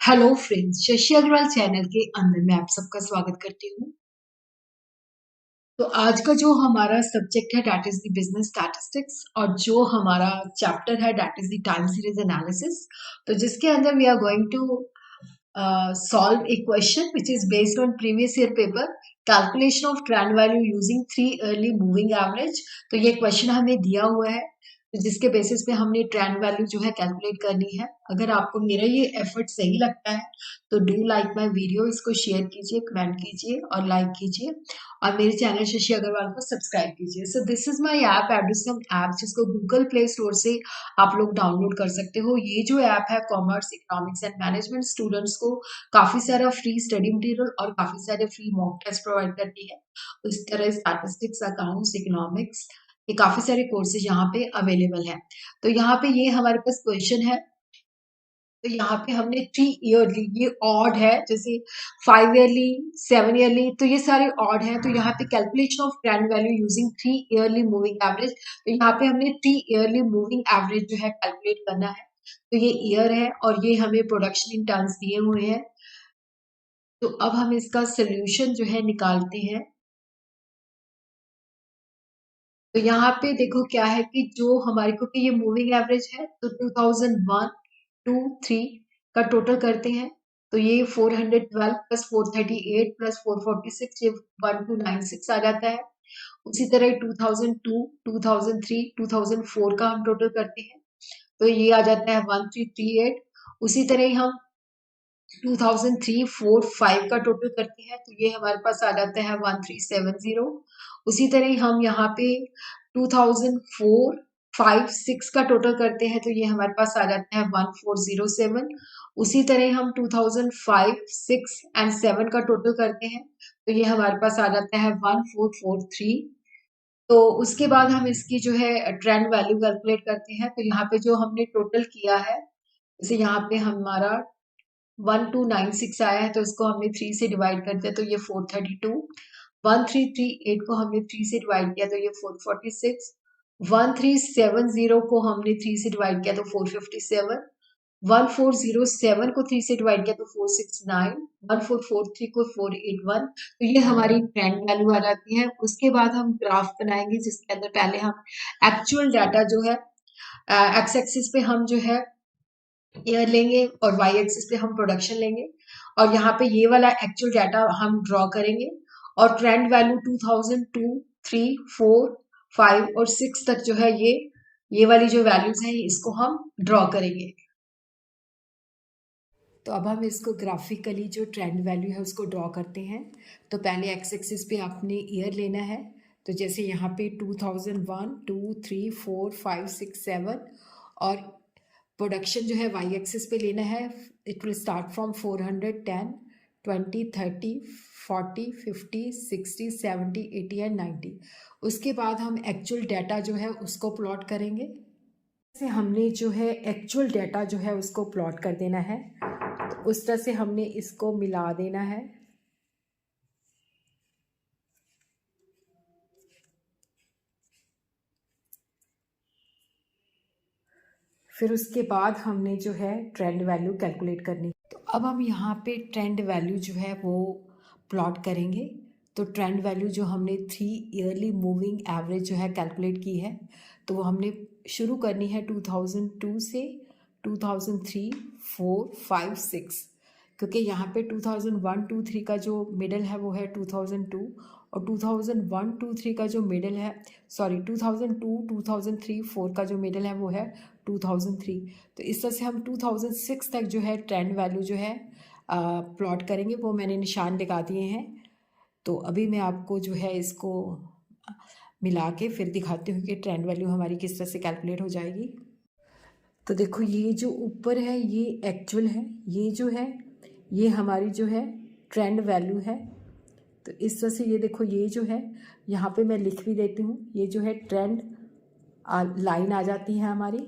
Hello friends, Shashi Agarwal channel के अंदर मैं आप सबका स्वागत करती हूँ। तो आज का जो हमारा सब्जेक्ट है that is the business statistics और जो हमारा चैप्टर है that is the time series analysis. तो जिसके अंदर we are going to solve a question which is based on previous year paper calculation of trend value using 3 yearly moving average। तो ये question हमें दिया हुआ है तो जिसके बेसिस पे हमने ट्रेंड वैल्यू जो है कैलकुलेट करनी है। अगर आपको मेरा ये एफर्ट सही लगता है तो डू लाइक माय वीडियो, इसको शेयर कीजिए, कमेंट कीजिए और लाइक कीजिए और मेरे चैनल शशि अग्रवाल को सब्सक्राइब कीजिए। So this is my app Edusum app जिसको गूगल प्ले स्टोर से आप लोग डाउनलोड कर सकते हो। ये जो ऐप है commerce, economics and management students को काफी सारा फ्री स्टडी मटेरियल और काफी सारे फ्री मॉक टेस्ट प्रोवाइड करती है। इस तरह स्टैटिस्टिक्स, अकाउंट्स, इकोनॉमिक्स, ये काफी सारे कोर्सेज यहाँ पे अवेलेबल है। तो यहाँ पे ये हमारे पास क्वेश्चन है। तो यहाँ पे हमने 3 ईयरली, ये ऑड है, जैसे 5 ईयरली, 7 ईयरली, तो ये सारे ऑड है। तो यहाँ पे calculation of trend value using 3 yearly moving average. तो यहाँ पे हमने 3 ईयरली मूविंग एवरेज जो है कैलकुलेट करना है। तो ये ईयर है और ये हमें प्रोडक्शन इन टर्म्स दिए हुए हैं। तो अब हम इसका सोल्यूशन जो है निकालते हैं। तो यहाँ पे देखो क्या है कि जो हमारे, क्योंकि ये मूविंग एवरेज है तो 2001, 2, 3 का टोटल करते हैं। तो ये 412 प्लस 438 प्लस 446, ये 1296 आ जाता है। उसी तरह 2002, 2003, 2004 का हम टोटल करते हैं तो ये आ जाता है 1338। उसी तरह ही हम 2003, 4, 5 का टोटल करते हैं तो ये हमारे पास आ जाता है 1370। उसी तरह हम यहाँ पे 2004, 5, 6 का टोटल करते हैं तो ये हमारे पास आ जाता है 1407। उसी तरह हम 2005, 6 एंड 7 का टोटल करते हैं तो ये हमारे पास आ जाता है 1443। तो उसके बाद हम इसकी जो है ट्रेंड वैल्यू कैलकुलेट करते हैं। तो यहाँ पे जो हमने टोटल किया है, जैसे यहाँ पे हमारा 1296 आया है तो इसको हमने 3 से डिवाइड कर दिया तो ये 432। 1338 को हमने 3 से डिवाइड किया तो ये 446। 1370 को हमने 3 से डिवाइड किया तो 457। 1407 को 3 से डिवाइड किया तो 469। 1443 को 481। तो ये हमारी ट्रेंड वैल्यू आ जाती है। उसके बाद हम ग्राफ बनाएंगे जिसके अंदर पहले हम एक्चुअल डाटा जो है एक्स एक्सिस पे हम जो है ईयर लेंगे और वाई एक्सिस पे हम प्रोडक्शन लेंगे और यहाँ पे ये वाला एक्चुअल डाटा हम ड्रॉ करेंगे और ट्रेंड वैल्यू 2002, 3, 4, 5 और 6 तक जो है ये वाली जो वैल्यूज हैं इसको हम ड्रॉ करेंगे। तो अब हम इसको ग्राफिकली जो ट्रेंड वैल्यू है उसको ड्रॉ करते हैं। तो पहले एक्स एक्सिस पे आपने ईयर लेना है। तो जैसे यहाँ पे 2001, 2, 3, 4, 5, 6, 7 और प्रोडक्शन जो है वाई एक्सिस पे लेना है। It will start from 410, 20, 30, 40, 50, 60, 70, 80 and 90। उसके बाद हम एक्चुअल डाटा जो है उसको प्लॉट करेंगे। से हमने जो है एक्चुअल डाटा जो है उसको प्लॉट कर देना है। तो उस तरह से हमने इसको मिला देना है। फिर उसके बाद हमने जो है ट्रेंड वैल्यू कैलकुलेट करनी। तो अब हम यहाँ पे ट्रेंड वैल्यू जो है वो प्लॉट करेंगे। तो ट्रेंड वैल्यू जो हमने 3 ईयरली मूविंग एवरेज जो है कैलकुलेट की है तो वो हमने शुरू करनी है 2002 से 2003, 4, 5, 6, क्योंकि यहाँ पे 2001, 2, 3 का जो मिडल है वो है 2002 और 2001, 2, 3 का जो मिडल है, सॉरी 2002, 2003, 4 का जो मिडल है वो है 2003। तो इस तरह से हम 2006 तक जो है ट्रेंड वैल्यू जो है प्लॉट करेंगे, वो मैंने निशान लगा दिए हैं। तो अभी मैं आपको जो है इसको मिला के फिर दिखाती हूँ कि ट्रेंड वैल्यू हमारी किस तरह से कैलकुलेट हो जाएगी। तो देखो ये जो ऊपर है ये एक्चुअल है, ये जो है ये हमारी जो है ट्रेंड वैल्यू है। तो इस तरह से ये देखो ये जो है यहाँ पे मैं लिख भी देती हूँ, ये जो है ट्रेंड लाइन आ जाती है हमारी।